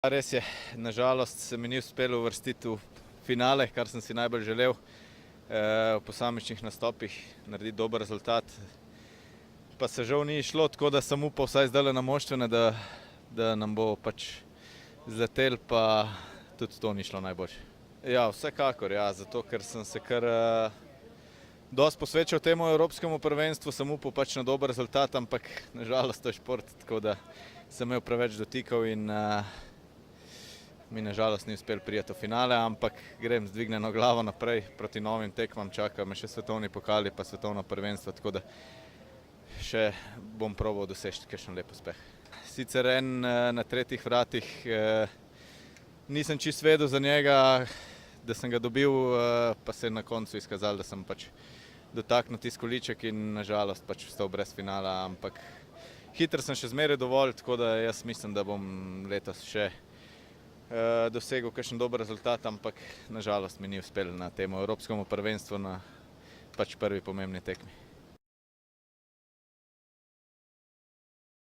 Res je, nažalost se mi ni uspelo uvrstiti v finale, kar sem si najbolj želel. V posamičnih nastopih narediti dober rezultat. Pa se žal ni šlo, tako da sem upal vsaj zdajle na moštvene, da nam bo pač zletel, pa tudi to ni šlo najboljše. Ja, vsekakor, ja, zato ker sem se kar dosti posvečal temu evropskemu prvenstvu, sem upal pač na dober rezultat, ampak nažalost to je šport, tako da sem imel preveč dotikov in mi nažalost ni uspel prijeti v finale, ampak grem z dvignjeno glavo naprej proti novim tekmam, čaka me še svetovni pokali pa svetovno prvenstvo, tako da še bom probal doseči kakšen lep uspeh. Sicer en na tretjih vratih, nisem čisto vedel za njega, da sem ga dobil, pa se je na koncu izkazalo, da sem pač dotaknil tisti količek in nažalost pač ostal brez finala, ampak hitro sem še zmeraj dovolj, tako da jaz mislim, da bom letos še dosegel kakšen dober rezultat, ampak nažalost mi ni uspelo na tem evropskemu prvenstvu na pač prvi pomembni tekmi.